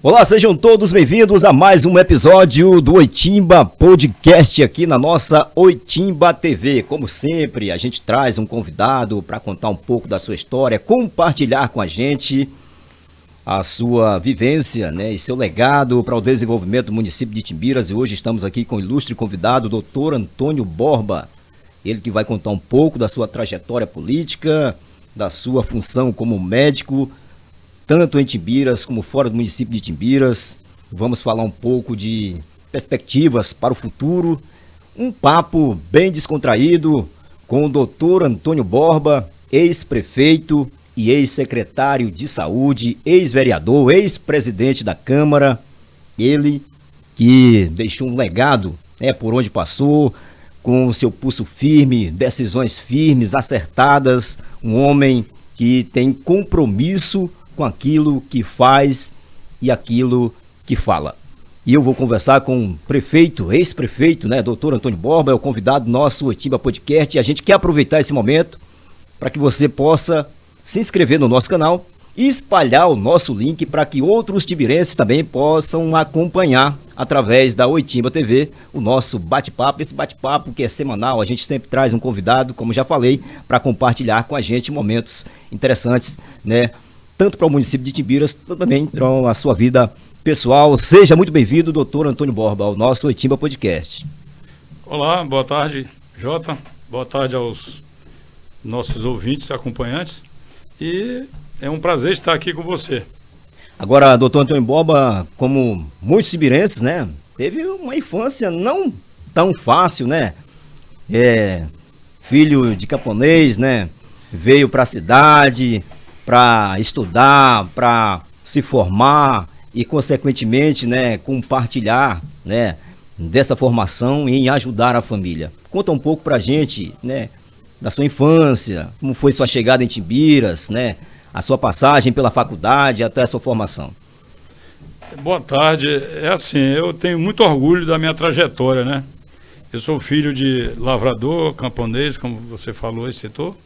Olá, sejam todos bem-vindos a mais um episódio do Oitimba Podcast aqui na nossa Oitimba TV. Como sempre, a gente traz um convidado para contar um pouco da sua história, compartilhar com a gente a sua vivência, né, e seu legado para o desenvolvimento do município de Itimbiras. E hoje estamos aqui com o ilustre convidado, o Dr. Antônio Borba. Ele que vai contar um pouco da sua trajetória política, da sua função como médico, tanto em Itimbiras como fora do município de Itimbiras. Vamos falar um pouco de perspectivas para o futuro. Um papo bem descontraído com o Dr. Antônio Borba, ex-prefeito e ex-secretário de saúde, ex-vereador, ex-presidente da Câmara. Ele que deixou um legado, por onde passou, com o seu pulso firme, decisões firmes, acertadas. Um homem que tem compromisso com aquilo que faz e aquilo que fala. E eu vou conversar com o prefeito, ex-prefeito, Dr. Antônio Borba, é o convidado do nosso Oitimba Podcast, e a gente quer aproveitar esse momento para que você possa se inscrever no nosso canal e espalhar o nosso link para que outros timbirenses também possam acompanhar através da Oitimba TV o nosso bate-papo, esse bate-papo que é semanal. A gente sempre traz um convidado, como já falei, para compartilhar com a gente momentos interessantes, tanto para o município de Itimbiras, também para a sua vida pessoal. Seja muito bem-vindo, doutor Antônio Borba, ao nosso Oitimba Podcast. Olá, boa tarde, Jota. Boa tarde aos nossos ouvintes e acompanhantes. E é um prazer estar aqui com você. Agora, doutor Antônio Borba, como muitos itimbirenses, teve uma infância não tão fácil, filho de camponês, veio para a cidade para estudar, para se formar e, consequentemente, compartilhar, dessa formação em ajudar a família. Conta um pouco para a gente, da sua infância, como foi sua chegada em Itimbiras, a sua passagem pela faculdade até a sua formação. Boa tarde. É assim, eu tenho muito orgulho da minha trajetória, Eu sou filho de lavrador, camponês, como você falou e citou.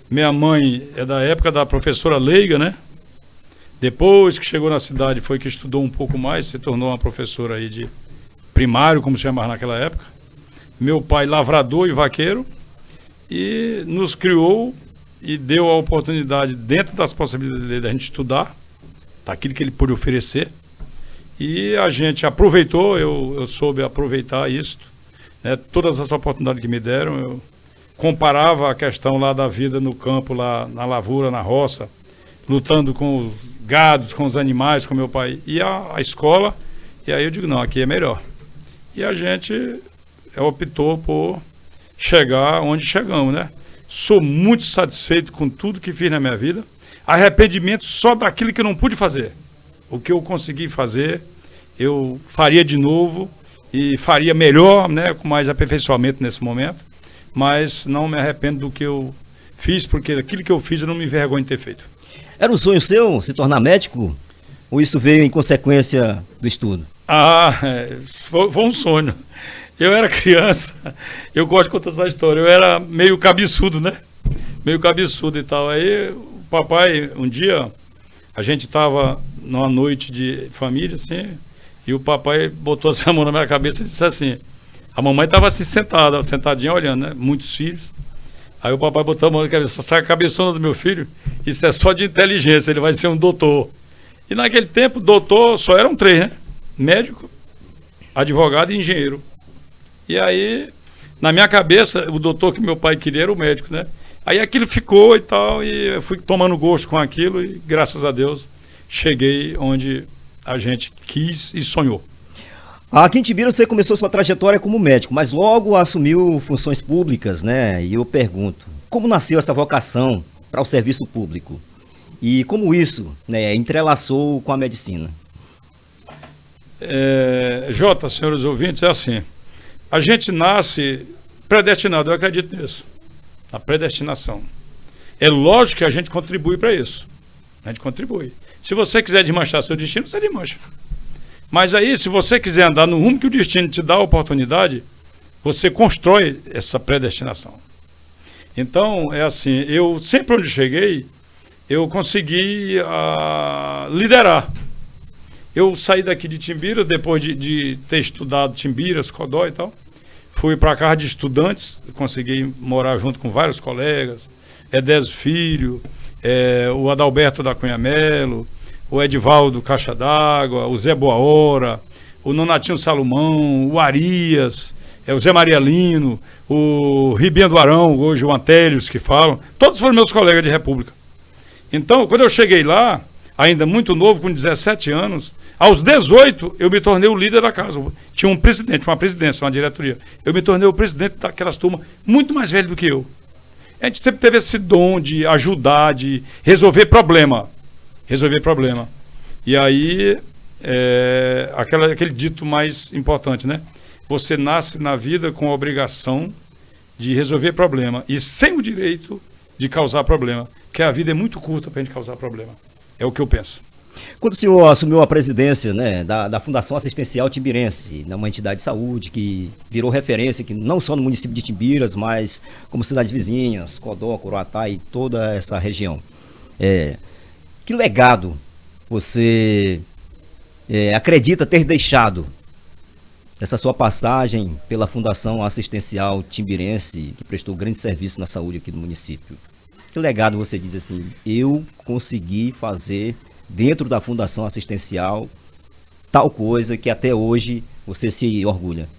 Minha mãe é da época da professora leiga, Depois que chegou na cidade foi que estudou um pouco mais, se tornou uma professora aí de primário, como se chamava naquela época. Meu pai lavrador e vaqueiro, e nos criou e deu a oportunidade, dentro das possibilidades da gente estudar, daquilo que ele pôde oferecer. E a gente aproveitou, eu soube aproveitar isso, todas as oportunidades que me deram. Eu comparava a questão lá da vida no campo, lá na lavoura, na roça, lutando com os gados, com os animais, com meu pai, e a escola. E aí eu digo, não, aqui é melhor. E a gente optou por chegar onde chegamos, Sou muito satisfeito com tudo que fiz na minha vida. Arrependimento só daquilo que eu não pude fazer. O que eu consegui fazer, eu faria de novo e faria melhor, com mais aperfeiçoamento nesse momento. Mas não me arrependo do que eu fiz, porque aquilo que eu fiz eu não me envergonho de ter feito. Era um sonho seu se tornar médico? Ou isso veio em consequência do estudo? Foi um sonho. Eu era criança, eu gosto de contar essa história, eu era meio cabeçudo, Meio cabeçudo e tal. Aí o papai, um dia, a gente estava numa noite de família, assim, e o papai botou a mão na minha cabeça e disse assim, a mamãe estava assim sentadinha olhando, muitos filhos. Aí o papai botou a mão na cabeça, sai a cabeçona do meu filho, isso é só de inteligência, ele vai ser um doutor. E naquele tempo, doutor só eram três, médico, advogado e engenheiro. E aí, na minha cabeça, o doutor que meu pai queria era o médico, Aí aquilo ficou e tal, e eu fui tomando gosto com aquilo e, graças a Deus, cheguei onde a gente quis e sonhou. Aqui em Itimbiras você começou sua trajetória como médico, mas logo assumiu funções públicas, E eu pergunto, como nasceu essa vocação para o serviço público? E como isso, entrelaçou com a medicina? Jota, senhores ouvintes, é assim. A gente nasce predestinado, eu acredito nisso. A predestinação. É lógico que a gente contribui para isso. A gente contribui. Se você quiser desmanchar seu destino, você desmancha. Mas aí, se você quiser andar no rumo que o destino te dá a oportunidade, você constrói essa predestinação. Então, é assim, eu sempre onde cheguei, eu consegui liderar. Eu saí daqui de Timbiras, depois de ter estudado Timbiras, Codó e tal. Fui para a casa de estudantes, consegui morar junto com vários colegas. Edésio Filho, o Adalberto da Cunha Melo, o Edivaldo Caixa d'Água, o Zé Boa Hora, o Nonatinho Salomão, o Arias, o Zé Maria Lino, o Ribinha do Arão, hoje o Antélios que falam. Todos foram meus colegas de República. Então, quando eu cheguei lá, ainda muito novo, com 17 anos, aos 18, eu me tornei o líder da casa. Tinha um presidente, uma presidência, uma diretoria. Eu me tornei o presidente daquelas turmas, muito mais velho do que eu. A gente sempre teve esse dom de ajudar, de resolver problema. Resolver problema. E aí, aquele dito mais importante, né? Você nasce na vida com a obrigação de resolver problema e sem o direito de causar problema. Porque a vida é muito curta para a gente causar problema. É o que eu penso. Quando o senhor assumiu a presidência, né, da Fundação Assistencial Timbirense, uma entidade de saúde que virou referência que não só no município de Timbiras, mas como cidades vizinhas, Codó, Coroatá e toda essa região. Que legado você acredita ter deixado essa sua passagem pela Fundação Assistencial Timbirense, que prestou grande serviço na saúde aqui do município? Que legado você diz assim, eu consegui fazer dentro da Fundação Assistencial tal coisa que até hoje você se orgulha?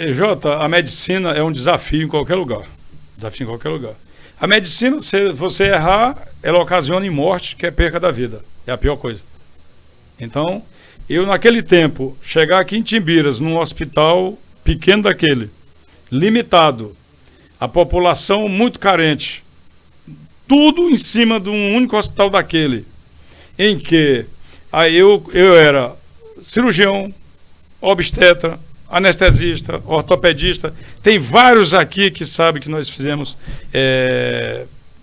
Jota, a medicina é um desafio em qualquer lugar. Desafio em qualquer lugar. A medicina, se você errar, ela ocasiona em morte, que é perca da vida. É a pior coisa. Então, eu naquele tempo, chegar aqui em Timbiras, num hospital pequeno daquele, limitado, a população muito carente, tudo em cima de um único hospital daquele, em que aí eu era cirurgião, obstetra, anestesista, ortopedista. Tem vários aqui que sabem que nós fizemos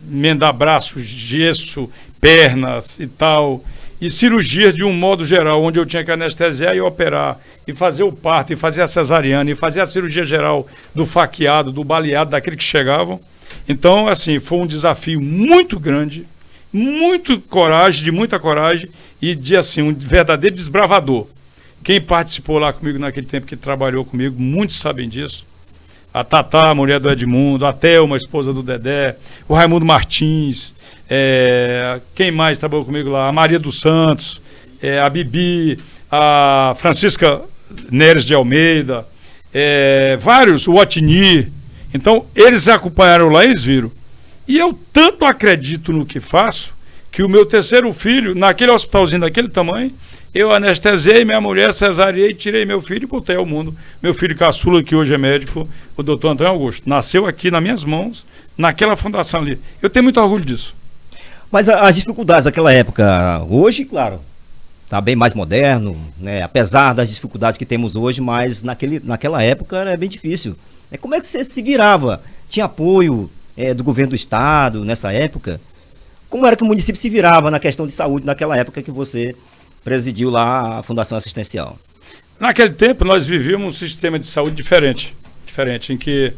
emendar braços, gesso, pernas e tal, e cirurgias de um modo geral, onde eu tinha que anestesiar e operar, e fazer o parto, e fazer a cesariana, e fazer a cirurgia geral do faqueado, do baleado, daqueles que chegavam. Então, assim, foi um desafio muito grande, de muita coragem e de, assim, um verdadeiro desbravador. Quem participou lá comigo naquele tempo, que trabalhou comigo, muitos sabem disso. A Tatá, a mulher do Edmundo, a Thelma, a esposa do Dedé, o Raimundo Martins, quem mais trabalhou comigo lá? A Maria dos Santos, a Bibi, a Francisca Neres de Almeida, vários, o Otni. Então, eles acompanharam lá e eles viram. E eu tanto acredito no que faço, que o meu terceiro filho, naquele hospitalzinho daquele tamanho, eu anestesiei minha mulher, cesariei, tirei meu filho e botei ao mundo. Meu filho caçula, que hoje é médico, o doutor Antônio Augusto, nasceu aqui nas minhas mãos, naquela fundação ali. Eu tenho muito orgulho disso. Mas as dificuldades daquela época, hoje, claro, está bem mais moderno, né? Apesar das dificuldades que temos hoje, mas naquela época era bem difícil. Como é que você se virava? Tinha apoio do governo do estado nessa época? Como era que o município se virava na questão de saúde naquela época que você presidiu lá a Fundação Assistencial? Naquele tempo nós vivíamos um sistema de saúde diferente, em que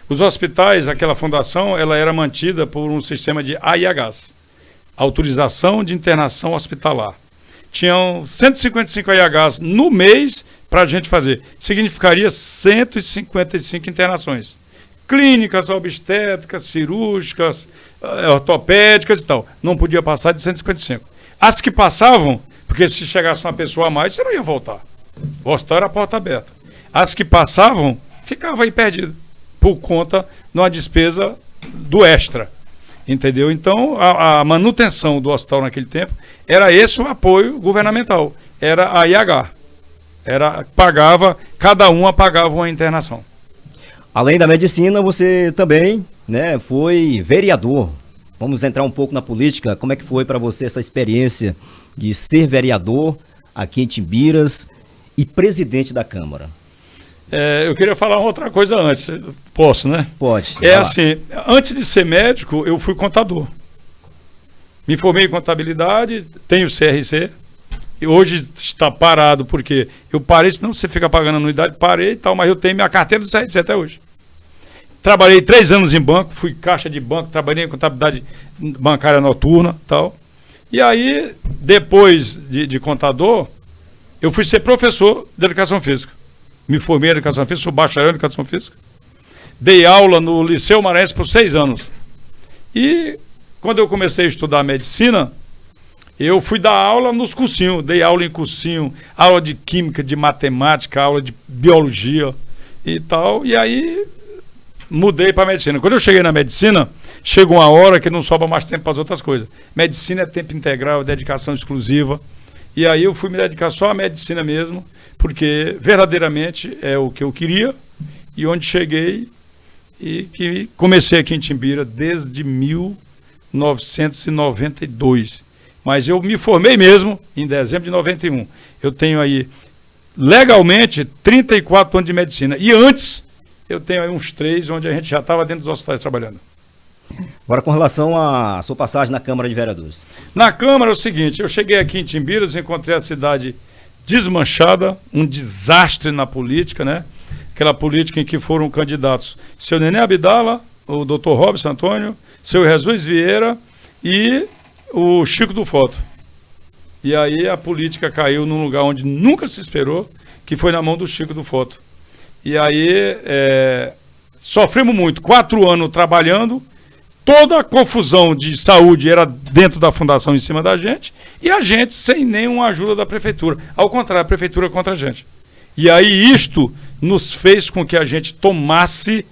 os hospitais, aquela fundação, ela era mantida por um sistema de AIHs, Autorização de Internação Hospitalar. Tinham 155 AIHs no mês para a gente fazer. Significaria 155 internações. Clínicas, obstétricas, cirúrgicas, ortopédicas e tal. Não podia passar de 155. As que passavam, porque se chegasse uma pessoa a mais, você não ia voltar. O hospital era a porta aberta. As que passavam, ficavam aí perdidas, por conta de uma despesa do extra. Entendeu? Então, a manutenção do hospital naquele tempo era esse o apoio governamental. Era a IH. Cada uma pagava uma internação. Além da medicina, você também, né, foi vereador. Vamos entrar um pouco na política. Como é que foi para você essa experiência de ser vereador aqui em Timbiras e presidente da Câmara? Eu queria falar uma outra coisa antes. Posso, né? Pode. Assim, antes de ser médico, eu fui contador. Me formei em contabilidade, tenho CRC. E hoje está parado, porque eu parei, senão você fica pagando anuidade, parei e tal, mas eu tenho minha carteira do CRC até hoje. Trabalhei 3 anos em banco, fui caixa de banco, trabalhei em contabilidade bancária noturna e tal. E aí, depois de contador, eu fui ser professor de educação física. Me formei em educação física, sou bacharel em educação física. Dei aula no Liceu Maranhense por 6 anos. E quando eu comecei a estudar medicina, eu fui dar aula nos cursinhos. Dei aula em cursinho, aula de química, de matemática, aula de biologia e tal. E aí mudei para medicina. Quando eu cheguei na medicina, chega uma hora que não sobra mais tempo para as outras coisas. Medicina é tempo integral, dedicação exclusiva. E aí eu fui me dedicar só à medicina mesmo, porque verdadeiramente é o que eu queria. E onde cheguei e que comecei aqui em Timbira desde 1992. Mas eu me formei mesmo em dezembro de 91. Eu tenho aí, legalmente, 34 anos de medicina. E antes, eu tenho aí uns 3, onde a gente já estava dentro dos hospitais trabalhando. Agora, com relação à sua passagem na Câmara de Vereadores. Na Câmara é o seguinte, eu cheguei aqui em Timbiras, encontrei a cidade desmanchada, um desastre na política, né? Aquela política em que foram candidatos seu Nenê Abdala, o Dr. Robson Antônio, seu Jesus Vieira e o Chico do Foto. E aí a política caiu num lugar onde nunca se esperou, que foi na mão do Chico do Foto. E aí sofremos muito, 4 anos trabalhando, toda a confusão de saúde era dentro da fundação em cima da gente, e a gente sem nenhuma ajuda da prefeitura. Ao contrário, a prefeitura contra a gente. E aí isto nos fez com que a gente tomasse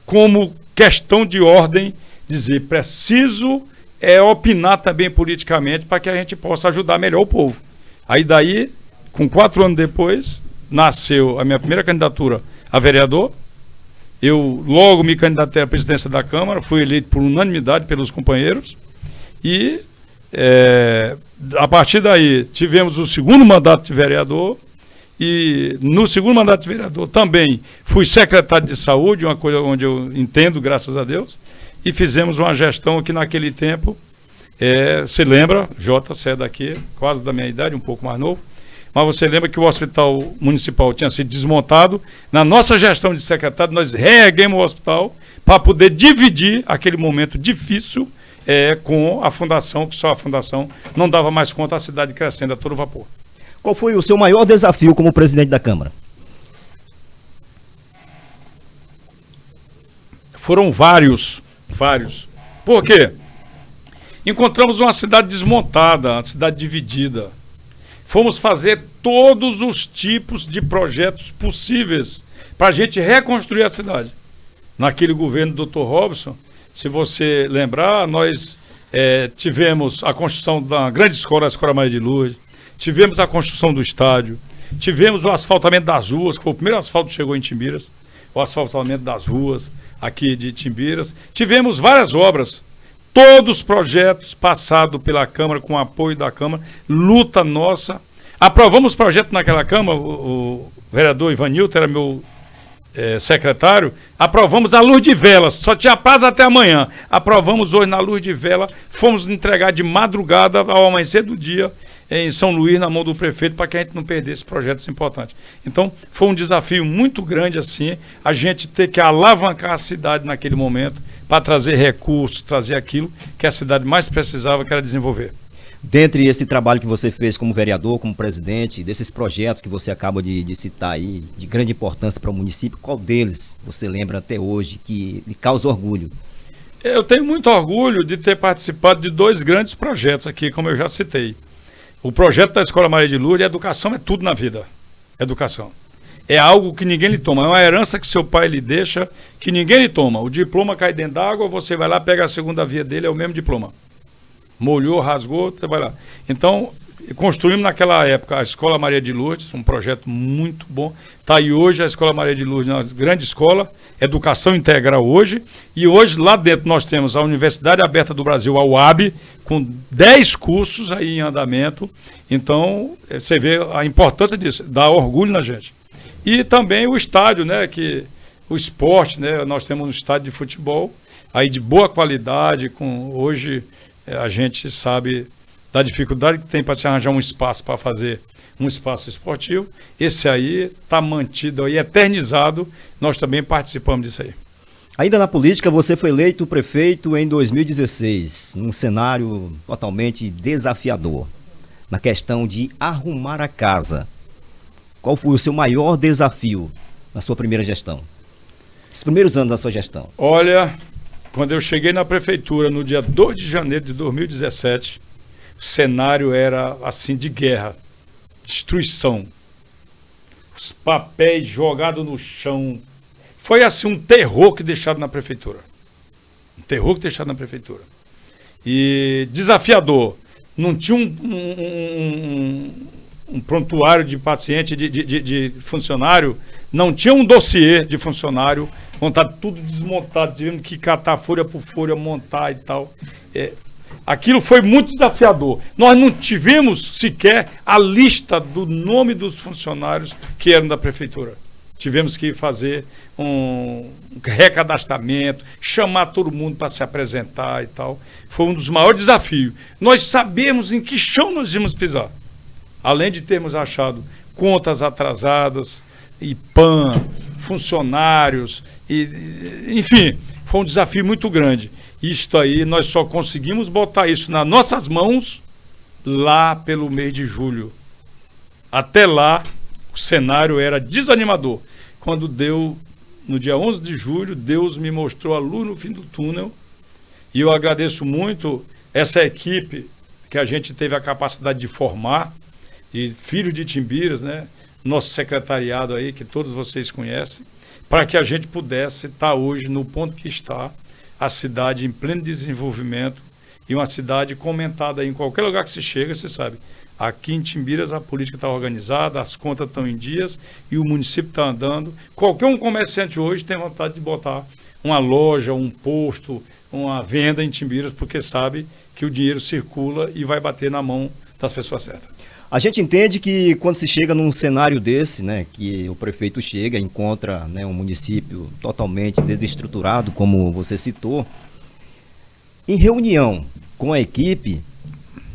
como questão de ordem, dizer, preciso opinar também politicamente para que a gente possa ajudar melhor o povo. Aí daí, com 4 anos depois, nasceu a minha primeira candidatura a vereador. Eu logo me candidatei à presidência da Câmara, fui eleito por unanimidade pelos companheiros e a partir daí tivemos o segundo mandato de vereador. E no segundo mandato de vereador também fui secretário de saúde, uma coisa onde eu entendo, graças a Deus, e fizemos uma gestão que naquele tempo, você lembra, Jota, você é daqui, quase da minha idade, um pouco mais novo, mas você lembra que o hospital municipal tinha sido desmontado. Na nossa gestão de secretário, nós reerguemos o hospital para poder dividir aquele momento difícil com a fundação, que só a fundação não dava mais conta, a cidade crescendo a todo vapor. Qual foi o seu maior desafio como presidente da Câmara? Foram vários. Por quê? Encontramos uma cidade desmontada, uma cidade dividida. Fomos fazer todos os tipos de projetos possíveis para a gente reconstruir a cidade. Naquele governo do Dr. Robson, se você lembrar, nós tivemos a construção da grande escola, a Escola Maria de Lourdes. Tivemos a construção do estádio, tivemos o asfaltamento das ruas, que foi o primeiro asfalto que chegou em Timbiras, o asfaltamento das ruas aqui de Timbiras. Tivemos várias obras, todos os projetos passados pela Câmara, com o apoio da Câmara, luta nossa. Aprovamos projeto naquela Câmara, o vereador Ivanilton era meu secretário, aprovamos a luz de velas, só tinha paz até amanhã. Aprovamos hoje na luz de vela, fomos entregar de madrugada ao amanhecer do dia em São Luís, na mão do prefeito, para que a gente não perdesse projetos importantes. Então, foi um desafio muito grande assim, a gente ter que alavancar a cidade naquele momento, para trazer recursos, trazer aquilo que a cidade mais precisava, que era desenvolver. Dentre esse trabalho que você fez como vereador, como presidente, desses projetos que você acaba de citar aí, de grande importância para o município, qual deles você lembra até hoje que lhe causa orgulho? Eu tenho muito orgulho de ter participado de 2 grandes projetos aqui, como eu já citei. O projeto da Escola Maria de Lourdes, a educação é tudo na vida. Educação. É algo que ninguém lhe toma, é uma herança que seu pai lhe deixa, que ninguém lhe toma. O diploma cai dentro d'água, você vai lá, pega a segunda via dele, é o mesmo diploma. Molhou, rasgou, você vai lá. Então, construímos naquela época a Escola Maria de Lourdes, um projeto muito bom. Está aí hoje a Escola Maria de Lourdes, uma grande escola, educação integral hoje. E hoje lá dentro nós temos a Universidade Aberta do Brasil, a UAB, com 10 cursos aí em andamento. Então, você vê a importância disso, dá orgulho na gente. E também o estádio, né, que o esporte, né, nós temos um estádio de futebol aí de boa qualidade, com hoje a gente sabe da dificuldade que tem para se arranjar um espaço para fazer um espaço esportivo. Esse aí está mantido aí, eternizado, nós também participamos disso aí. Ainda na política, você foi eleito prefeito em 2016, num cenário totalmente desafiador, na questão de arrumar a casa. qual foi o seu maior desafio na sua primeira gestão? Os primeiros anos da sua gestão. Olha, quando eu cheguei na prefeitura no dia 2 de janeiro de 2017, o cenário era assim de guerra, destruição. Os papéis jogados no chão. Foi assim um terror que deixaram na prefeitura. Um terror que deixaram na prefeitura. E desafiador. Não tinha um prontuário de paciente, de funcionário, não tinha um dossiê de funcionário, montado tudo desmontado, tivemos que catar folha por folha, montar e tal. Aquilo foi muito desafiador. Nós não tivemos sequer a lista do nome dos funcionários que eram da prefeitura. Tivemos que fazer um recadastramento, chamar todo mundo para se apresentar e tal. Foi um dos maiores desafios. Nós sabemos em que chão nós íamos pisar. Além de termos achado contas atrasadas, IPAM, funcionários, enfim, foi um desafio muito grande. Isto aí, nós só conseguimos botar isso nas nossas mãos lá pelo mês de julho. Até lá, o cenário era desanimador. Quando deu, no dia 11 de julho, Deus me mostrou a luz no fim do túnel. E eu agradeço muito essa equipe que a gente teve a capacidade de formar, de filhos de Itimbiras, né? Nosso secretariado aí, que todos vocês conhecem, para que a gente pudesse estar hoje no ponto que está, a cidade em pleno desenvolvimento e uma cidade comentada aí em qualquer lugar que se chega, você sabe. Aqui em Itimbiras a política está organizada, as contas estão em dias e o município está andando. Qualquer um comerciante hoje tem vontade de botar uma loja, um posto, uma venda em Itimbiras, porque sabe que o dinheiro circula e vai bater na mão das pessoas certas. A gente entende que quando se chega num cenário desse, né, que o prefeito chega e encontra, né, um município totalmente desestruturado, como você citou, em reunião com a equipe,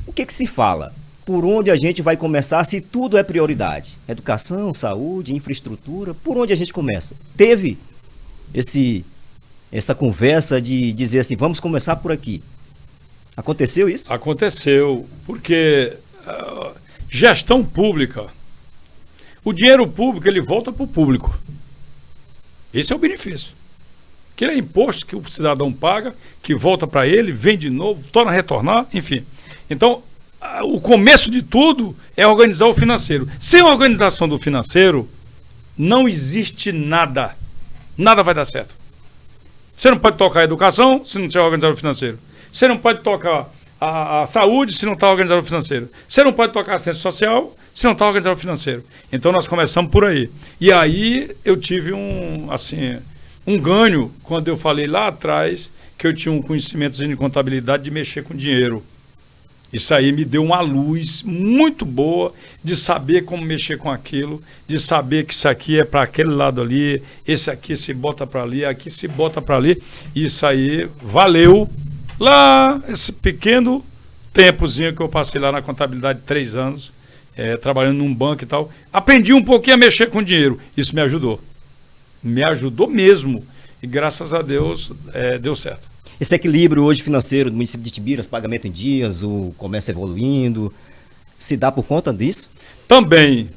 o que se fala? Por onde a gente vai começar se tudo é prioridade? Educação, saúde, infraestrutura, por onde a gente começa? Teve essa conversa de dizer assim, vamos começar por aqui. Aconteceu isso? Aconteceu, porque gestão pública, o dinheiro público ele volta para o público. Esse é o benefício. Aquele é imposto que o cidadão paga, que volta para ele, vem de novo, torna a retornar, enfim. Então, o começo de tudo é organizar o financeiro. Sem a organização do financeiro, não existe nada. Nada vai dar certo. Você não pode tocar a educação se não tiver organizado o financeiro. Você não pode tocar a saúde se não está organizado o financeiro. Você não pode tocar a assistência social se não está organizado o financeiro. Então nós começamos por aí. E aí eu tive um ganho quando eu falei lá atrás que eu tinha um conhecimento em contabilidade de mexer com dinheiro. Isso aí me deu uma luz muito boa de saber como mexer com aquilo, de saber que isso aqui é para aquele lado ali, esse aqui se bota para ali, aqui se bota para ali. Isso aí valeu lá, esse pequeno tempozinho que eu passei lá na contabilidade, 3 anos, trabalhando num banco e tal. Aprendi um pouquinho a mexer com dinheiro. Isso me ajudou. Me ajudou mesmo. E graças a Deus deu certo. Esse equilíbrio hoje financeiro do município de Itimbiras, pagamento em dias, o comércio evoluindo, se dá por conta disso? Também.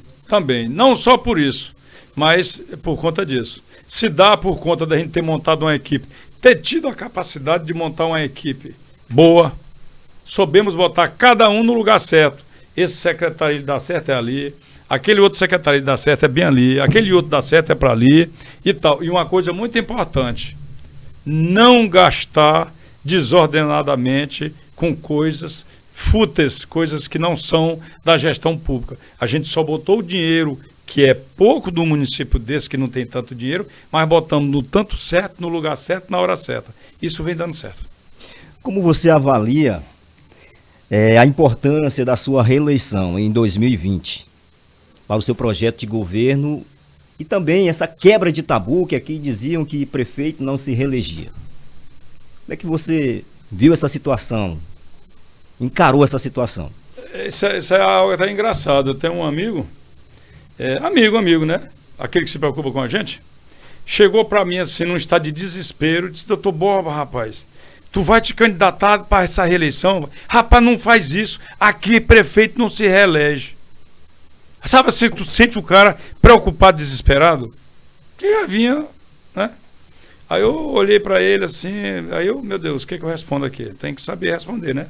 Não só por isso, mas por conta disso. Se dá por conta da gente ter montado uma equipe, ter tido a capacidade de montar uma equipe boa, soubemos botar cada um no lugar certo. Esse secretário dá certo é ali, aquele outro secretário dá certo é bem ali, aquele outro dá certo é para ali e tal. E uma coisa muito importante, não gastar desordenadamente com coisas fúteis, coisas que não são da gestão pública. A gente só botou o dinheiro, que é pouco do município desse, que não tem tanto dinheiro, mas botamos no tanto certo, no lugar certo, na hora certa. Isso vem dando certo. Como você avalia a importância da sua reeleição em 2020 para o seu projeto de governo e também essa quebra de tabu que aqui diziam que prefeito não se reelegia? Como é que você viu essa situação? Encarou essa situação? Isso é algo até engraçado. Eu tenho um amigo, amigo, né? Aquele que se preocupa com a gente, chegou para mim assim, num estado de desespero, disse, doutor Borba, rapaz, tu vai te candidatar para essa reeleição? Rapaz, não faz isso. Aqui prefeito não se reelege. Sabe assim, tu sente o cara preocupado, desesperado? Que já vinha, né? Aí eu olhei para ele assim, meu Deus, o que eu respondo aqui? Tem que saber responder, né?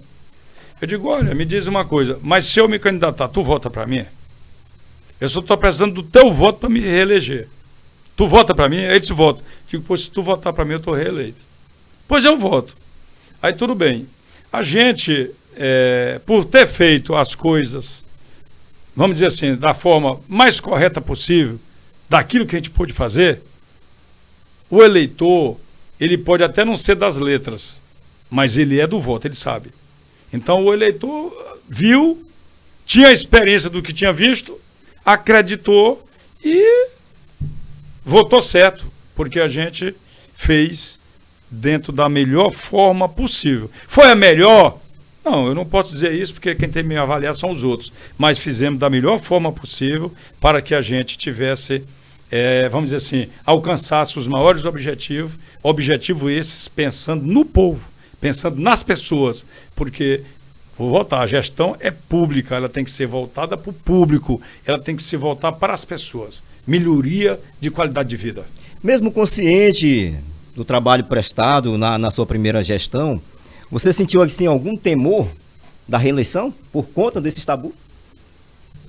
Eu digo, olha, me diz uma coisa, mas se eu me candidatar, tu vota para mim? Eu só estou precisando do teu voto para me reeleger. Tu vota para mim? Aí ele disse, voto. Digo, pois se tu votar para mim, eu estou reeleito. Pois eu voto. Aí tudo bem. A gente, por ter feito as coisas, vamos dizer assim, da forma mais correta possível, daquilo que a gente pôde fazer, o eleitor, ele pode até não ser das letras, mas ele é do voto, ele sabe. Então o eleitor viu, tinha a experiência do que tinha visto, acreditou e votou certo, porque a gente fez dentro da melhor forma possível. Foi a melhor? Não, eu não posso dizer isso, porque quem tem que me avaliar são os outros, mas fizemos da melhor forma possível para que a gente tivesse, vamos dizer assim, alcançasse os maiores objetivos esses pensando no povo, pensando nas pessoas, porque, vou voltar, a gestão é pública, ela tem que ser voltada para o público, ela tem que se voltar para as pessoas. Melhoria de qualidade de vida. Mesmo consciente do trabalho prestado na sua primeira gestão, você sentiu assim, algum temor da reeleição por conta desse tabu?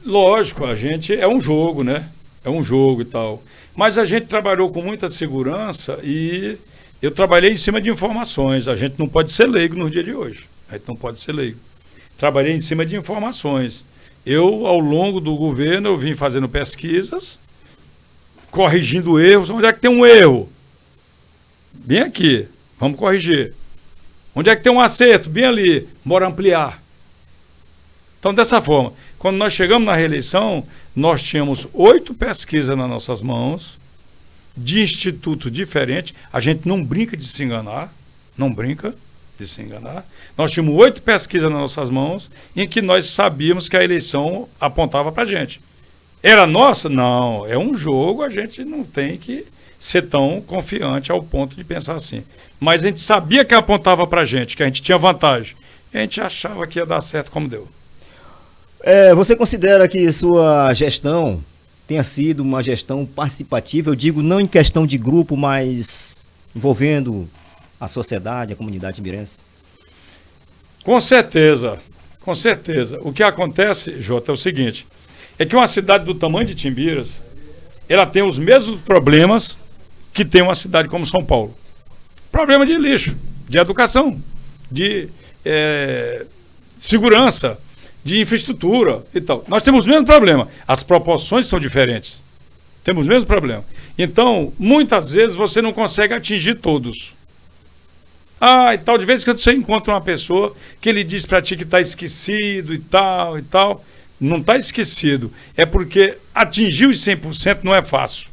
Lógico, a gente é um jogo, né? É um jogo e tal. Mas a gente trabalhou com muita segurança e eu trabalhei em cima de informações. A gente não pode ser leigo no dia de hoje. A gente não pode ser leigo. Trabalhei em cima de informações. Eu, ao longo do governo, eu vim fazendo pesquisas, corrigindo erros. Onde é que tem um erro? Bem aqui. Vamos corrigir. Onde é que tem um acerto? Bem ali. Bora ampliar. Então, dessa forma, quando nós chegamos na reeleição, nós tínhamos 8 pesquisas nas nossas mãos, de institutos diferentes. A gente não brinca de se enganar, não brinca de se enganar. Nós tínhamos 8 pesquisas nas nossas mãos, em que nós sabíamos que a eleição apontava para a gente. Era nossa? Não, é um jogo, a gente não tem que ser tão confiante ao ponto de pensar assim. Mas a gente sabia que apontava para a gente, que a gente tinha vantagem. E a gente achava que ia dar certo como deu. Você considera que sua gestão tenha sido uma gestão participativa? Eu digo não em questão de grupo, mas envolvendo a sociedade, a comunidade mirense. Com certeza, com certeza. O que acontece, Jota, é o seguinte, é que uma cidade do tamanho de Timbiras, ela tem os mesmos problemas que tem uma cidade como São Paulo. Problema de lixo, de educação, de segurança, de infraestrutura e tal. Nós temos o mesmo problema. As proporções são diferentes. Temos o mesmo problema. Então, muitas vezes você não consegue atingir todos. E tal, de vez em quando você encontra uma pessoa que ele diz para ti que está esquecido e tal e tal. Não está esquecido. É porque atingir os 100% não é fácil.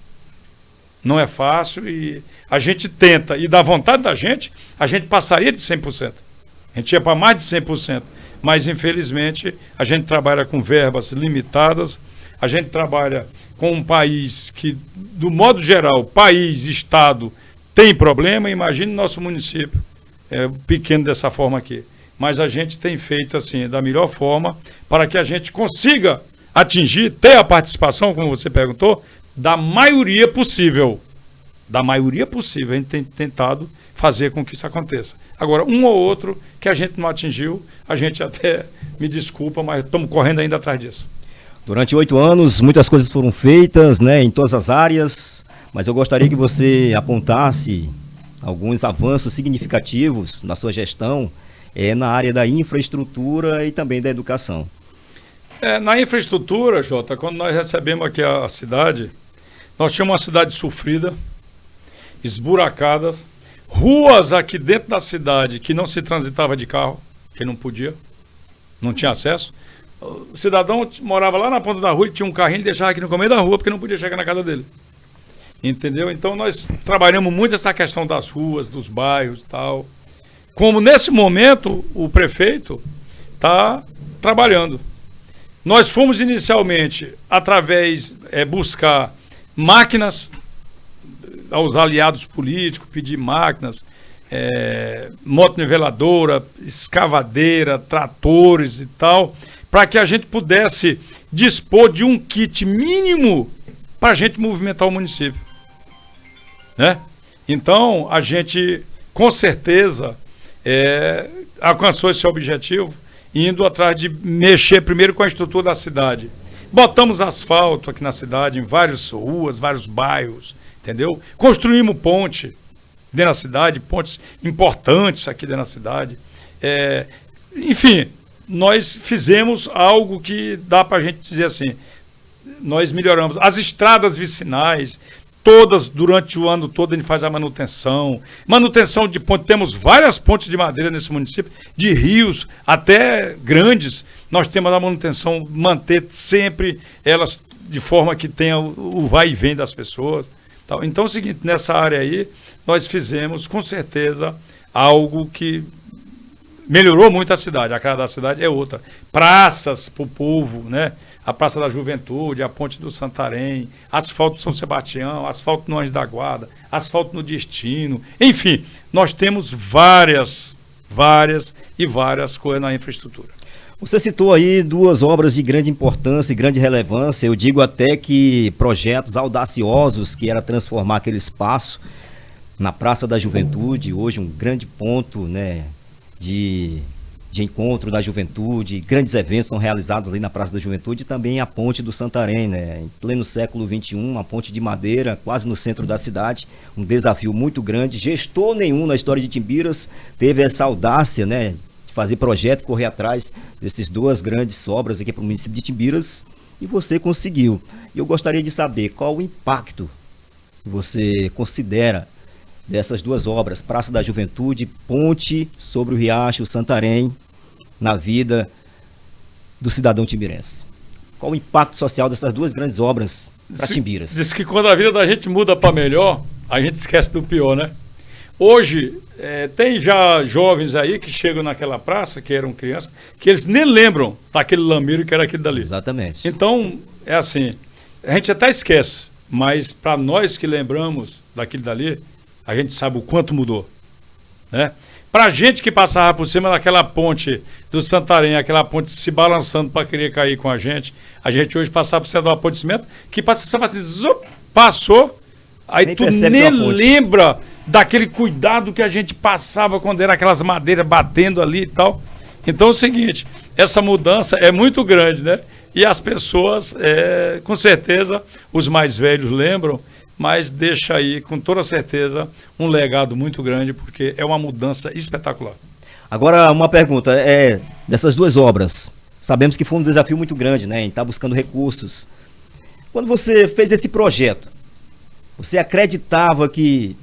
Não é fácil e a gente tenta. E da vontade da gente, a gente passaria de 100%. A gente ia para mais de 100%. Mas, infelizmente, a gente trabalha com verbas limitadas, a gente trabalha com um país que, do modo geral, país, estado, tem problema. Imagine nosso município, pequeno dessa forma aqui. Mas a gente tem feito assim, da melhor forma, para que a gente consiga atingir, ter a participação, como você perguntou, da maioria possível. Da maioria possível, a gente tem tentado fazer com que isso aconteça. Agora, um ou outro que a gente não atingiu, a gente até me desculpa, mas estamos correndo ainda atrás disso. Durante 8 anos, muitas coisas foram feitas, né, em todas as áreas, mas eu gostaria que você apontasse alguns avanços significativos na sua gestão, na área da infraestrutura e também da educação. Na infraestrutura, Jota, quando nós recebemos aqui a cidade, nós tínhamos uma cidade sofrida, esburacadas, ruas aqui dentro da cidade que não se transitava de carro, que não podia, não tinha acesso. O cidadão morava lá na ponta da rua, ele tinha um carrinho e deixava aqui no meio da rua porque não podia chegar na casa dele. Entendeu? Então nós trabalhamos muito essa questão das ruas, dos bairros e tal. Como nesse momento o prefeito está trabalhando. Nós fomos inicialmente, através, buscar máquinas aos aliados políticos, pedir máquinas, motoniveladora, escavadeira, tratores e tal, para que a gente pudesse dispor de um kit mínimo para a gente movimentar o município, né? Então, a gente, com certeza, alcançou esse objetivo, indo atrás de mexer primeiro com a estrutura da cidade. Botamos asfalto aqui na cidade, em várias ruas, vários bairros, entendeu? Construímos ponte dentro da cidade, pontes importantes aqui dentro da cidade. Enfim, nós fizemos algo que dá para a gente dizer assim, nós melhoramos. As estradas vicinais, todas, durante o ano todo, a gente faz a manutenção. Manutenção de ponte, temos várias pontes de madeira nesse município, de rios até grandes. Nós temos a manutenção, manter sempre elas de forma que tenha o vai e vem das pessoas. Então é o seguinte, nessa área aí, nós fizemos, com certeza, algo que melhorou muito a cidade. A cara da cidade é outra. Praças para o povo, né? A Praça da Juventude, a Ponte do Santarém, asfalto São Sebastião, asfalto no Anjo da Guarda, asfalto no Destino. Enfim, nós temos várias coisas na infraestrutura. Você citou aí duas obras de grande importância e grande relevância. Eu digo até que projetos audaciosos, que era transformar aquele espaço na Praça da Juventude, hoje um grande ponto, né, de encontro da juventude. Grandes eventos são realizados ali na Praça da Juventude, e também a Ponte do Santarém, né, em pleno século XXI, uma ponte de madeira quase no centro da cidade, um desafio muito grande. Gestor nenhum na história de Timbiras teve essa audácia, né, de fazer projeto, correr atrás desses duas grandes obras aqui para o município de Timbiras, e você conseguiu. E eu gostaria de saber qual o impacto que você considera dessas duas obras, Praça da Juventude, Ponte sobre o Riacho Santarém, na vida do cidadão timbirense. Qual o impacto social dessas duas grandes obras para Timbiras? Diz que quando a vida da gente muda para melhor, a gente esquece do pior, né? Hoje, tem já jovens aí que chegam naquela praça, que eram crianças, que eles nem lembram daquele lameiro que era aquele dali. Exatamente. Então, é assim, a gente até esquece, mas para nós que lembramos daquilo dali, a gente sabe o quanto mudou, né? Pra gente que passava por cima daquela ponte do Santarém, aquela ponte se balançando para querer cair com a gente hoje passava por cima de uma ponte de cimento, que passa, só faz assim, passou, aí nem tu nem lembra daquele cuidado que a gente passava quando era aquelas madeiras batendo ali e tal. Então é o seguinte, essa mudança é muito grande, né? E as pessoas, com certeza, os mais velhos lembram, mas deixa aí, com toda certeza, um legado muito grande, porque é uma mudança espetacular. Agora, uma pergunta, dessas duas obras, sabemos que foi um desafio muito grande, né, em estar buscando recursos. Quando você fez esse projeto, você acreditava que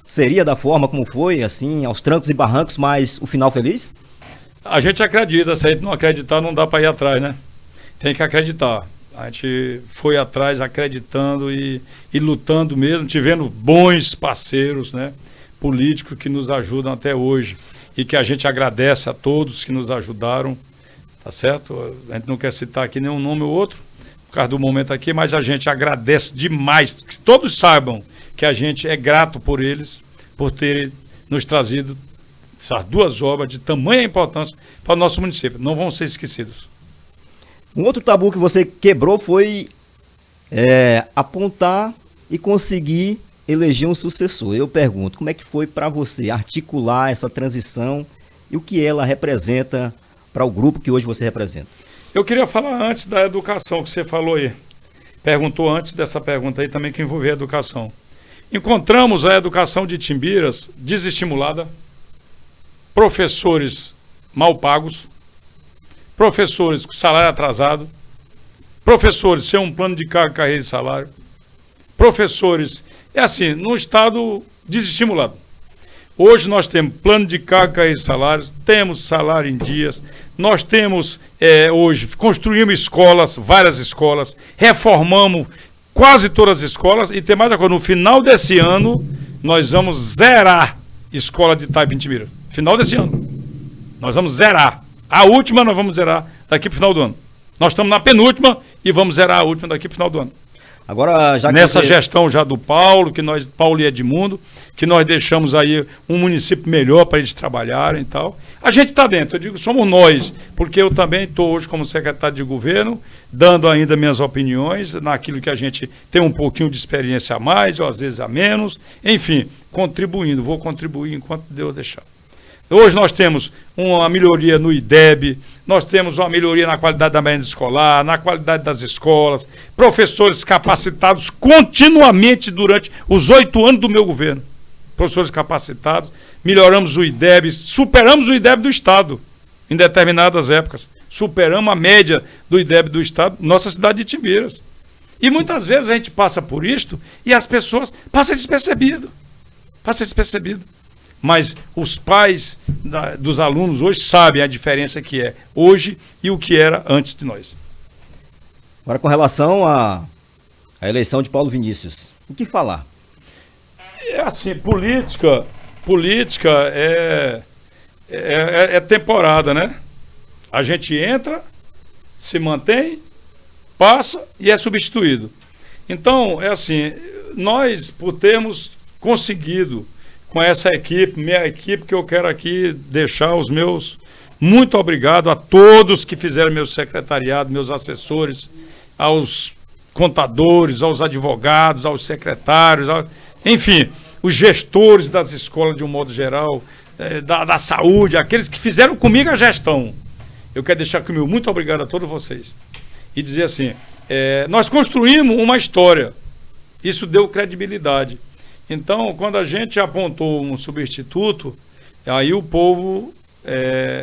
seria da forma como foi, assim, aos trancos e barrancos, mas o final feliz? A gente acredita, se a gente não acreditar, não dá para ir atrás, né? Tem que acreditar. A gente foi atrás acreditando e lutando mesmo, tivendo bons parceiros, né, políticos que nos ajudam até hoje e que a gente agradece a todos que nos ajudaram, tá certo? A gente não quer citar aqui nenhum nome ou outro, por causa do momento aqui, mas a gente agradece demais, que todos saibam que a gente é grato por eles, por terem nos trazido essas duas obras de tamanha importância para o nosso município. Não vão ser esquecidos. Um outro tabu que você quebrou foi apontar e conseguir eleger um sucessor. Eu pergunto, como é que foi para você articular essa transição e o que ela representa para o grupo que hoje você representa? Eu queria falar antes da educação que você falou aí. Perguntou antes dessa pergunta aí também que envolvia a educação. Encontramos a educação de Timbiras desestimulada, professores mal pagos, professores com salário atrasado, professores sem um plano de carga, carreira e salário, professores, num estado desestimulado. Hoje nós temos plano de carga, carreira e salários, temos salário em dias, nós temos, hoje, construímos escolas, várias escolas, reformamos quase todas as escolas e tem mais uma coisa, no final desse ano, nós vamos zerar escola de Itaipa em Timbiras. Final desse ano, nós vamos zerar. A última nós vamos zerar daqui para o final do ano. Nós estamos na penúltima e vamos zerar a última daqui para o final do ano. Agora, já que nessa gestão já do Paulo e Edmundo, que nós deixamos aí um município melhor para eles trabalharem e tal. A gente está dentro, eu digo, somos nós, porque eu também estou hoje como secretário de governo, dando ainda minhas opiniões naquilo que a gente tem um pouquinho de experiência a mais, ou às vezes a menos, enfim, contribuindo, vou contribuir enquanto Deus deixar. Hoje nós temos uma melhoria no IDEB, nós temos uma melhoria na qualidade da merenda escolar, na qualidade das escolas, professores capacitados continuamente durante os 8 anos do meu governo. Professores capacitados, melhoramos o IDEB, superamos o IDEB do Estado em determinadas épocas. Superamos a média do IDEB do Estado, nossa cidade de Itimbiras. E muitas vezes a gente passa por isto e as pessoas passam despercebido. Passa despercebido. Mas os pais dos alunos hoje sabem a diferença que é hoje e o que era antes de nós. Agora, com relação à eleição de Paulo Vinícius, o que falar? É assim, política é temporada, né? A gente entra, se mantém, passa e é substituído. Então, é assim, nós, por termos conseguido com essa equipe, minha equipe, que eu quero aqui deixar os meus muito obrigado a todos que fizeram meu secretariado, meus assessores, aos contadores, aos advogados, aos secretários, enfim, os gestores das escolas de um modo geral, da saúde, aqueles que fizeram comigo a gestão. Eu quero deixar aqui o meu muito obrigado a todos vocês. E dizer assim, nós construímos uma história, isso deu credibilidade. Então, quando a gente apontou um substituto, aí o povo,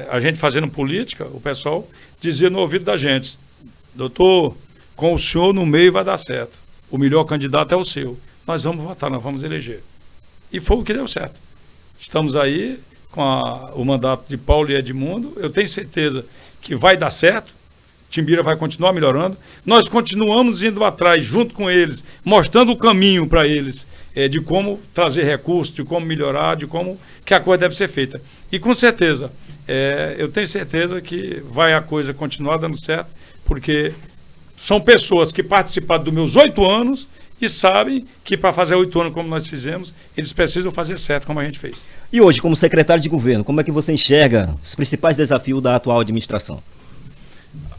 a gente fazendo política, o pessoal dizia no ouvido da gente, doutor, com o senhor no meio vai dar certo. O melhor candidato é o seu. Nós vamos votar, nós vamos eleger. E foi o que deu certo. Estamos aí com o mandato de Paulo e Edmundo. Eu tenho certeza que vai dar certo. Itimbiras vai continuar melhorando. Nós continuamos indo atrás, junto com eles, mostrando o caminho para eles, de como trazer recursos, de como melhorar, de como que a coisa deve ser feita. E com certeza, eu tenho certeza que vai a coisa continuar dando certo, porque são pessoas que participaram dos meus 8 anos e sabem que para fazer 8 anos como nós fizemos, eles precisam fazer certo como a gente fez. E hoje, como secretário de governo, como é que você enxerga os principais desafios da atual administração?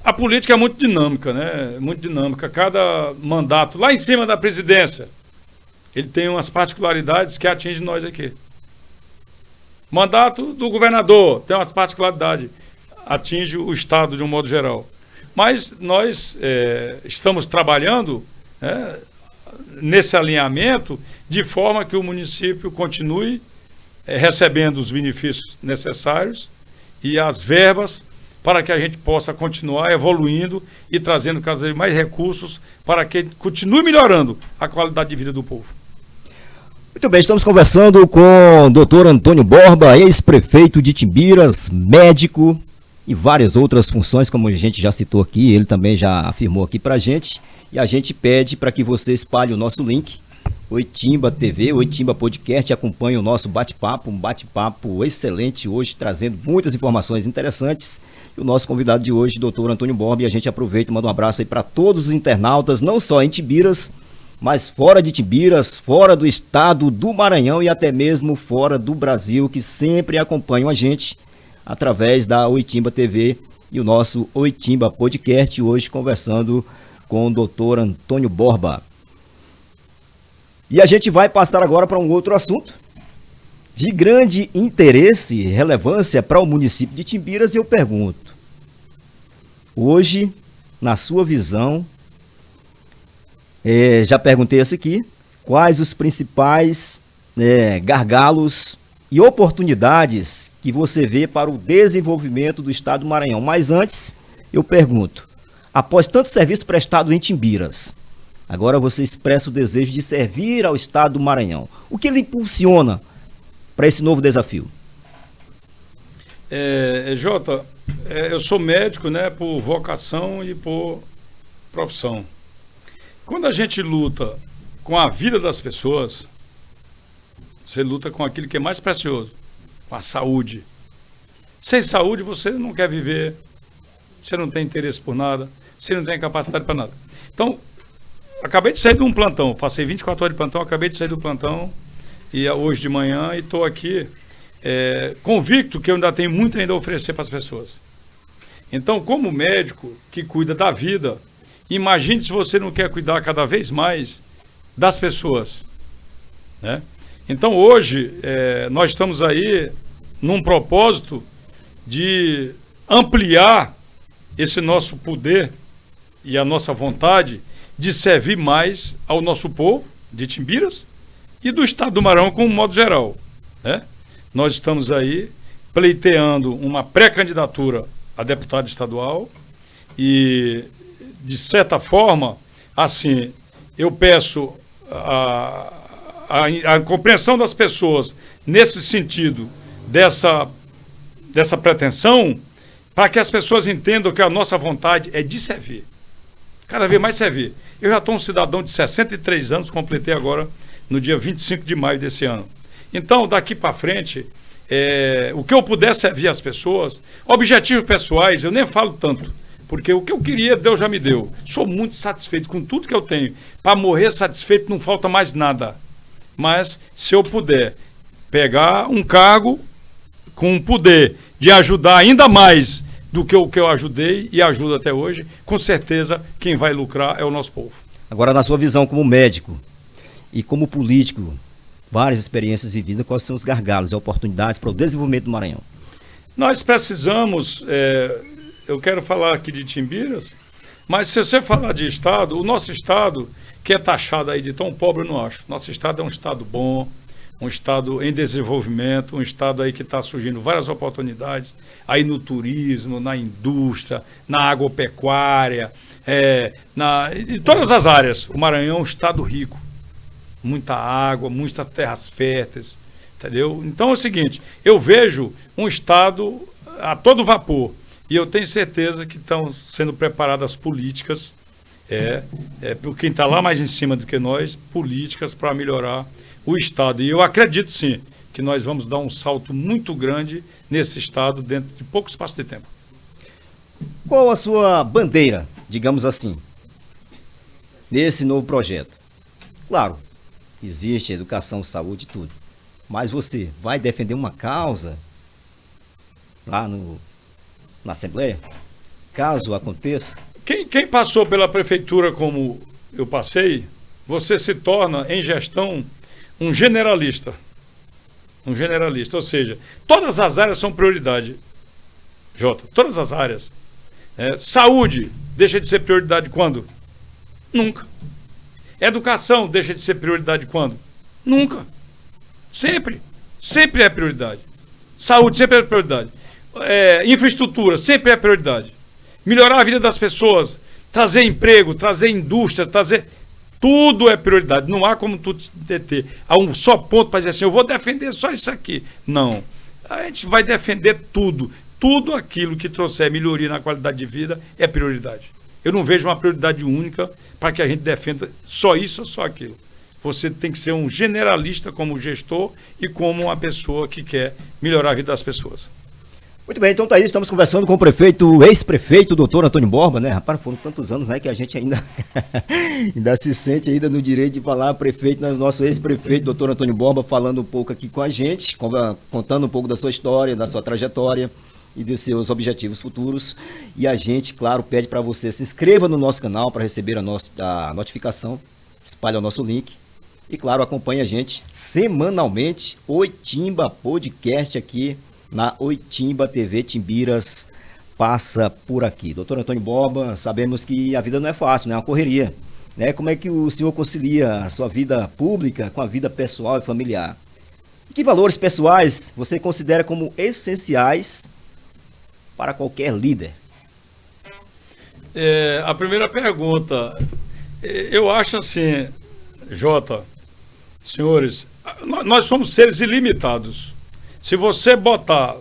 A política é muito dinâmica, né? Muito dinâmica. Cada mandato, lá em cima da presidência, ele tem umas particularidades que atingem nós aqui. Mandato do governador tem umas particularidades, atinge o Estado de um modo geral. Mas nós estamos trabalhando nesse alinhamento de forma que o município continue recebendo os benefícios necessários e as verbas para que a gente possa continuar evoluindo e trazendo cada vez mais recursos para que continue melhorando a qualidade de vida do povo. Muito bem, estamos conversando com o doutor Antônio Borba, ex-prefeito de Itimbiras, médico e várias outras funções, como a gente já citou aqui, ele também já afirmou aqui pra gente, e a gente pede para que você espalhe o nosso link, Oitimba TV, Oitimba Podcast, acompanhe o nosso bate-papo, um bate-papo excelente hoje, trazendo muitas informações interessantes, e o nosso convidado de hoje, doutor Antônio Borba, e a gente aproveita e manda um abraço aí para todos os internautas, não só em Itimbiras, mas fora de Itimbiras, fora do estado do Maranhão e até mesmo fora do Brasil, que sempre acompanham a gente através da Oitimba TV e o nosso Oitimba Podcast, hoje conversando com o doutor Antônio Borba. E a gente vai passar agora para um outro assunto de grande interesse e relevância para o município de Itimbiras, e eu pergunto, hoje, na sua visão, já perguntei isso aqui, quais os principais gargalos e oportunidades que você vê para o desenvolvimento do estado do Maranhão? Mas antes, eu pergunto, após tanto serviço prestado em Itimbiras, agora você expressa o desejo de servir ao estado do Maranhão. O que lhe impulsiona para esse novo desafio? Jota, eu sou médico, né, por vocação e por profissão. Quando a gente luta com a vida das pessoas, você luta com aquilo que é mais precioso, com a saúde. Sem saúde você não quer viver, você não tem interesse por nada, você não tem capacidade para nada. Então, acabei de sair de um plantão, passei 24 horas de plantão, acabei de sair do plantão, e hoje de manhã, e estou aqui convicto que eu ainda tenho muito ainda a oferecer para as pessoas. Então, como médico que cuida da vida, imagine se você não quer cuidar cada vez mais das pessoas, né? Então, hoje, nós estamos aí num propósito de ampliar esse nosso poder e a nossa vontade de servir mais ao nosso povo de Timbiras e do estado do Maranhão como modo geral, né? Nós estamos aí pleiteando uma pré-candidatura a deputado estadual e, de certa forma, assim, eu peço a compreensão das pessoas nesse sentido dessa pretensão, para que as pessoas entendam que a nossa vontade é de servir. Cada vez mais servir. Eu já estou um cidadão de 63 anos, completei agora no dia 25 de maio desse ano. Então, daqui para frente, o que eu puder servir as pessoas, objetivos pessoais, eu nem falo tanto, porque o que eu queria, Deus já me deu. Sou muito satisfeito com tudo que eu tenho. Para morrer satisfeito, não falta mais nada. Mas, se eu puder pegar um cargo com o poder de ajudar ainda mais do que o que eu ajudei e ajudo até hoje, com certeza quem vai lucrar é o nosso povo. Agora, na sua visão como médico e como político, várias experiências vividas, quais são os gargalos e oportunidades para o desenvolvimento do Maranhão? Nós precisamos, eu quero falar aqui de Timbiras, mas se você falar de estado, o nosso estado, que é taxado aí de tão pobre, eu não acho. Nosso estado é um estado bom, um estado em desenvolvimento, um estado aí que está surgindo várias oportunidades, aí no turismo, na indústria, na agropecuária, em todas as áreas. O Maranhão é um estado rico, muita água, muitas terras férteis, entendeu? Então é o seguinte, eu vejo um estado a todo vapor, e eu tenho certeza que estão sendo preparadas políticas, por quem está lá mais em cima do que nós, políticas para melhorar o estado. E eu acredito sim que nós vamos dar um salto muito grande nesse estado dentro de pouco espaço de tempo. Qual a sua bandeira, digamos assim, nesse novo projeto? Claro, existe educação, saúde e tudo, mas você vai defender uma causa lá na Assembleia, caso aconteça? Quem passou pela prefeitura como eu passei, você se torna, em gestão, um generalista. Um generalista, ou seja, todas as áreas são prioridade, Jota, todas as áreas. Saúde deixa de ser prioridade quando? Nunca. Educação deixa de ser prioridade quando? Nunca. Sempre. Sempre é prioridade. Saúde sempre é prioridade. Infraestrutura sempre é prioridade. Melhorar a vida das pessoas, trazer emprego, trazer indústria, tudo é prioridade. Não há como tu te deter a um só ponto para dizer assim, eu vou defender só isso aqui. Não. A gente vai defender tudo. Tudo aquilo que trouxer melhoria na qualidade de vida é prioridade. Eu não vejo uma prioridade única para que a gente defenda só isso ou só aquilo. Você tem que ser um generalista como gestor e como uma pessoa que quer melhorar a vida das pessoas. Muito bem, então tá aí, estamos conversando com o prefeito, ex-prefeito, doutor Antônio Borba, né? Rapaz, foram tantos anos, né, que a gente ainda se sente ainda no direito de falar prefeito, mas nosso ex-prefeito, doutor Antônio Borba, falando um pouco aqui com a gente, contando um pouco da sua história, da sua trajetória e dos seus objetivos futuros. E a gente, claro, pede para você se inscreva no nosso canal para receber a notificação, espalhe o nosso link e, claro, acompanhe a gente semanalmente, Oitimba Podcast aqui na Oitimba TV. Timbiras passa por aqui. Doutor Antônio Borba, sabemos que a vida não é fácil, né? É uma correria, né? Como é que o senhor concilia a sua vida pública com a vida pessoal e familiar? E que valores pessoais você considera como essenciais para qualquer líder? A primeira pergunta, eu acho assim, Jota, senhores, nós somos seres ilimitados. Se você botar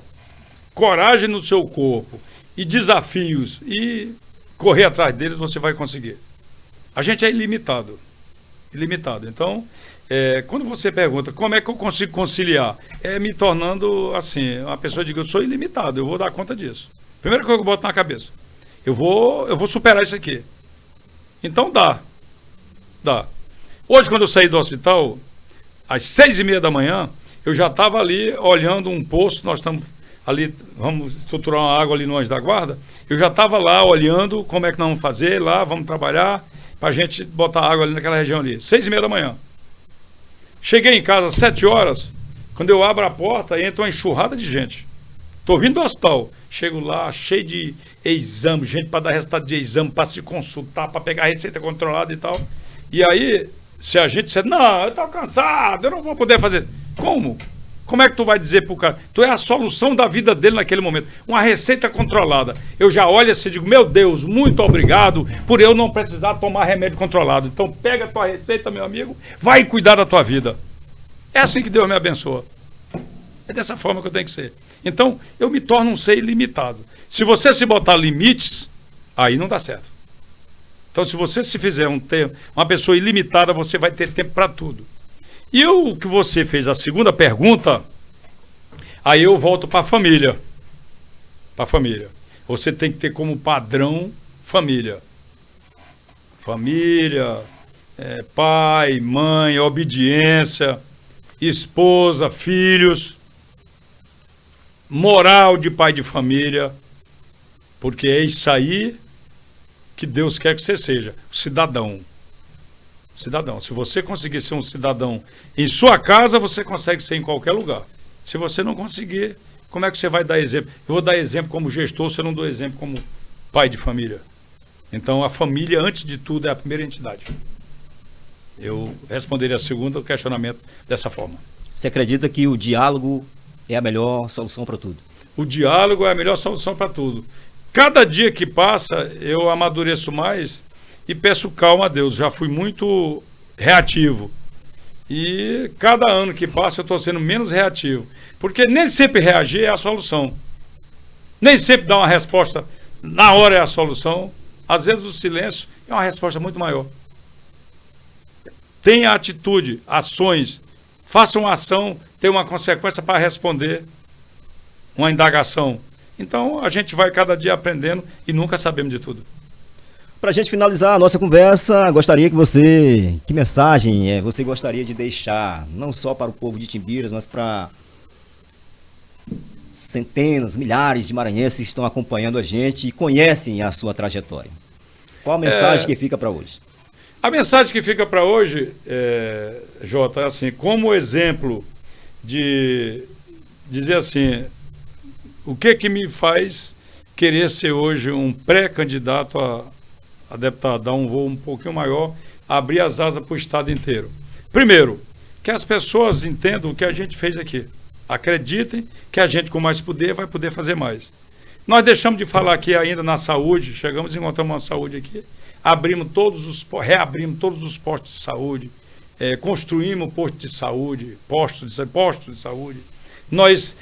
coragem no seu corpo e desafios e correr atrás deles, você vai conseguir. A gente é ilimitado. Ilimitado. Então, quando você pergunta como é que eu consigo conciliar, me tornando assim, uma pessoa diz que eu sou ilimitado, eu vou dar conta disso. Primeira coisa que eu boto na cabeça, eu vou superar isso aqui. Então dá. Dá. Hoje, quando eu saí do hospital, às 6h30 da manhã, eu já estava ali olhando um poço, nós estamos ali, vamos estruturar uma água ali no Anjo da Guarda, eu já estava lá olhando como é que nós vamos fazer lá, vamos trabalhar, para a gente botar água ali naquela região ali. 6h30 da manhã. Cheguei em casa às 7 horas, quando eu abro a porta, entra uma enxurrada de gente. Estou vindo do hospital, chego lá cheio de exame, gente para dar resultado de exame, para se consultar, para pegar a receita controlada e tal. E aí, se a gente disser, não, eu estou cansado, eu não vou poder fazer. Como? Como é que tu vai dizer pro cara? Tu é a solução da vida dele naquele momento. Uma receita controlada. Eu já olho assim e digo, meu Deus, muito obrigado por eu não precisar tomar remédio controlado. Então pega a tua receita, meu amigo, vai cuidar da tua vida. É assim que Deus me abençoa. É dessa forma que eu tenho que ser. Então, eu me torno um ser ilimitado. Se você se botar limites, aí não dá certo. Então, se você se fizer uma pessoa ilimitada, você vai ter tempo para tudo. E o que você fez a segunda pergunta, aí eu volto para a família. Para a família. Você tem que ter como padrão família. Família, pai, mãe, obediência, esposa, filhos, moral de pai de família, porque é isso aí que Deus quer que você seja, cidadão. Cidadão. Se você conseguir ser um cidadão em sua casa, você consegue ser em qualquer lugar. Se você não conseguir, como é que você vai dar exemplo? Eu vou dar exemplo como gestor, se eu não dou exemplo como pai de família. Então, a família, antes de tudo, é a primeira entidade. Eu responderia a segunda, o questionamento dessa forma. Você acredita que o diálogo é a melhor solução para tudo? O diálogo é a melhor solução para tudo. Cada dia que passa, eu amadureço mais e peço calma a Deus. Já fui muito reativo. E cada ano que passa, eu estou sendo menos reativo. Porque nem sempre reagir é a solução. Nem sempre dar uma resposta na hora é a solução. Às vezes o silêncio é uma resposta muito maior. Tenha atitude, ações. Faça uma ação, tem uma consequência para responder uma indagação. Então, a gente vai cada dia aprendendo e nunca sabemos de tudo. Para a gente finalizar a nossa conversa, gostaria que mensagem você gostaria de deixar, não só para o povo de Timbiras, mas para centenas, milhares de maranhenses que estão acompanhando a gente e conhecem a sua trajetória. Qual a mensagem que fica para hoje? A mensagem que fica para hoje, Jota, é assim, como exemplo de dizer assim, o que me faz querer ser hoje um pré-candidato a deputado, dar um voo um pouquinho maior, abrir as asas para o estado inteiro. Primeiro, que as pessoas entendam o que a gente fez aqui. Acreditem que a gente com mais poder vai poder fazer mais. Nós deixamos de falar aqui ainda na saúde, chegamos e encontramos uma saúde aqui, reabrimos todos os postos de saúde, construímos postos de saúde, postos de saúde. Nós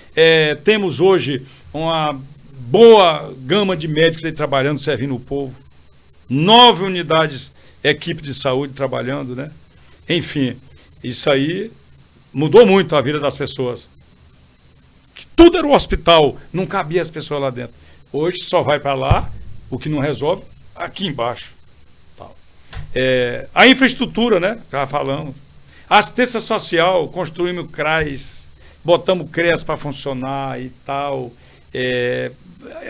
temos hoje uma boa gama de médicos aí trabalhando, servindo o povo. 9 unidades, equipe de saúde trabalhando, né? Enfim, isso aí mudou muito a vida das pessoas. Tudo era um hospital, não cabia as pessoas lá dentro. Hoje só vai para lá, o que não resolve, aqui embaixo. Tal. A infraestrutura, né? Estava falando. A assistência social, construímos CRAS, botamos CREAS para funcionar e tal.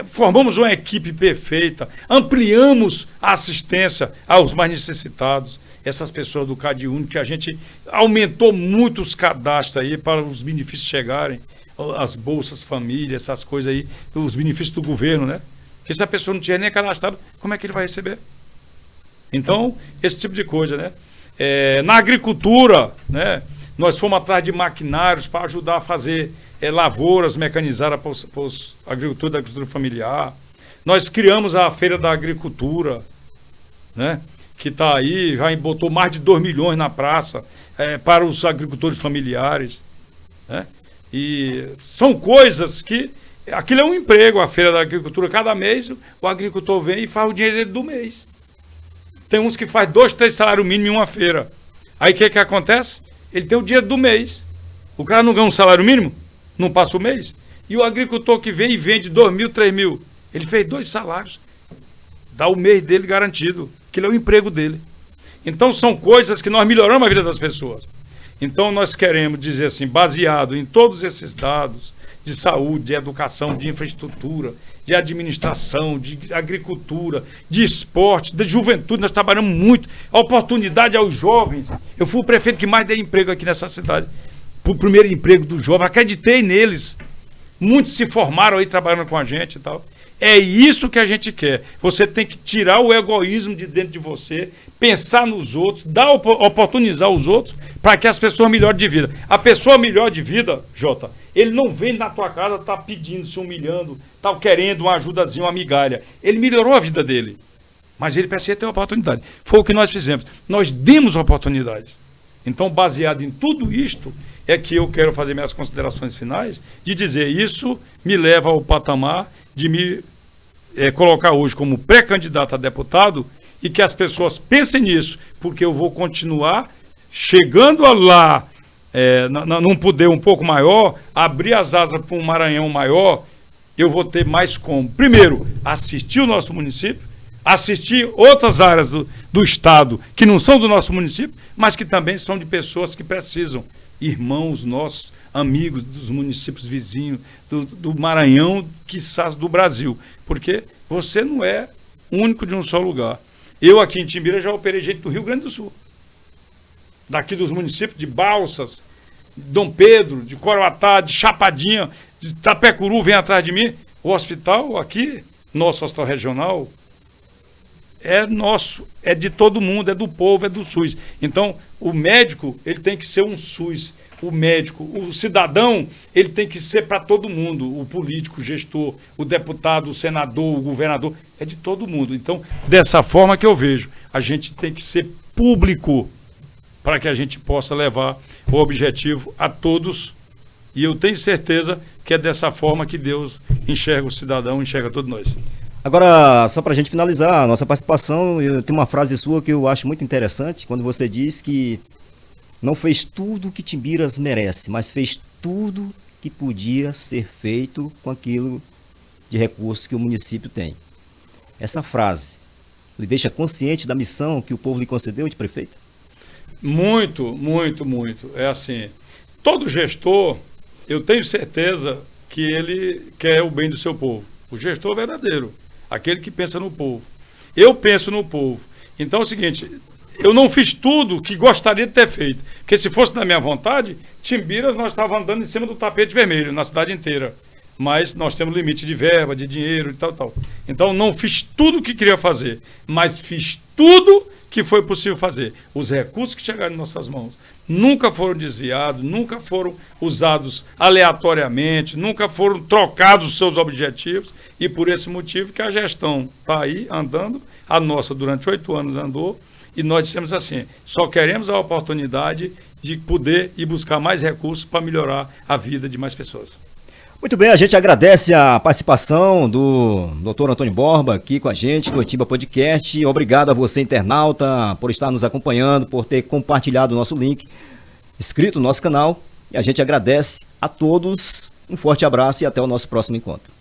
Formamos uma equipe perfeita, ampliamos a assistência aos mais necessitados, essas pessoas do Cade Único, que a gente aumentou muito os cadastros aí para os benefícios chegarem, as bolsas família, essas coisas aí, os benefícios do governo, né? Porque se a pessoa não tiver nem cadastrado, como é que ele vai receber? Então, esse tipo de coisa, né? Na agricultura, né? Nós fomos atrás de maquinários para ajudar a fazer lavouras mecanizadas para os agricultores da agricultura familiar. Nós criamos a Feira da Agricultura, né? Que está aí, já botou mais de 2 milhões na praça para os agricultores familiares, né? E são coisas que... Aquilo é um emprego, a Feira da Agricultura. Cada mês o agricultor vem e faz o dinheiro dele do mês. Tem uns que faz 2, 3 salários mínimos em uma feira. Aí o que acontece? Ele tem o dinheiro do mês. O cara não ganha um salário mínimo, não passa o mês. E o agricultor que vem e vende 2 mil, 3 mil, ele fez 2 salários. Dá o mês dele garantido. Aquilo é o emprego dele. Então são coisas que nós melhoramos a vida das pessoas. Então nós queremos dizer assim, baseado em todos esses dados de saúde, de educação, de infraestrutura, de administração, de agricultura, de esporte, de juventude, nós trabalhamos muito. A oportunidade aos jovens. Eu fui o prefeito que mais dei emprego aqui nessa cidade. O primeiro emprego dos jovens, acreditei neles. Muitos se formaram aí trabalhando com a gente e tal. É isso que a gente quer. Você tem que tirar o egoísmo de dentro de você, pensar nos outros, oportunizar os outros para que as pessoas melhorem de vida. A pessoa melhor de vida, Jota, ele não vem na tua casa, tá pedindo, se humilhando, tá querendo uma ajudazinha, uma migalha. Ele melhorou a vida dele, mas ele precisa ter uma oportunidade. Foi o que nós fizemos. Nós demos oportunidades. Então, baseado em tudo isto, é que eu quero fazer minhas considerações finais, de dizer isso me leva ao patamar de me colocar hoje como pré-candidato a deputado e que as pessoas pensem nisso, porque eu vou continuar chegando lá, num poder um pouco maior, abrir as asas para um Maranhão maior, eu vou ter mais como, primeiro, assistir o nosso município, assistir outras áreas do estado que não são do nosso município, mas que também são de pessoas que precisam, irmãos nossos, amigos dos municípios vizinhos, do Maranhão, quiçás do Brasil, porque você não é único de um só lugar. Eu aqui em Timbira já operei gente do Rio Grande do Sul, daqui dos municípios de Balsas, Dom Pedro, de Coroatá, de Chapadinha, de Itapecuru, vem atrás de mim. O hospital aqui, nosso hospital regional, é nosso, é de todo mundo, é do povo, é do SUS. Então, o médico, ele tem que ser um SUS. O médico, o cidadão, ele tem que ser para todo mundo. O político, o gestor, o deputado, o senador, o governador, é de todo mundo. Então, dessa forma que eu vejo, a gente tem que ser público para que a gente possa levar o objetivo a todos. E eu tenho certeza que é dessa forma que Deus enxerga o cidadão, enxerga todos nós. Agora, só para a gente finalizar a nossa participação, eu tenho uma frase sua que eu acho muito interessante, quando você diz que não fez tudo o que Timbiras merece, mas fez tudo que podia ser feito com aquilo de recursos que o município tem. Essa frase lhe deixa consciente da missão que o povo lhe concedeu de prefeito? Muito, muito, muito. É assim, todo gestor, eu tenho certeza que ele quer o bem do seu povo. O gestor verdadeiro, aquele que pensa no povo. Eu penso no povo. Então é o seguinte, eu não fiz tudo que gostaria de ter feito. Porque se fosse da minha vontade, Timbiras nós estávamos andando em cima do tapete vermelho, na cidade inteira. Mas nós temos limite de verba, de dinheiro e tal, tal. Então não fiz tudo o que queria fazer, mas fiz tudo que foi possível fazer. Os recursos que chegaram em nossas mãos nunca foram desviados, nunca foram usados aleatoriamente, nunca foram trocados os seus objetivos, e por esse motivo que a gestão está aí andando, a nossa durante 8 anos andou, e nós dissemos assim, só queremos a oportunidade de poder ir buscar mais recursos para melhorar a vida de mais pessoas. Muito bem, a gente agradece a participação do Dr. Antônio Borba aqui com a gente do Oitimba Podcast. Obrigado a você, internauta, por estar nos acompanhando, por ter compartilhado o nosso link, inscrito no nosso canal. E a gente agradece a todos. Um forte abraço e até o nosso próximo encontro.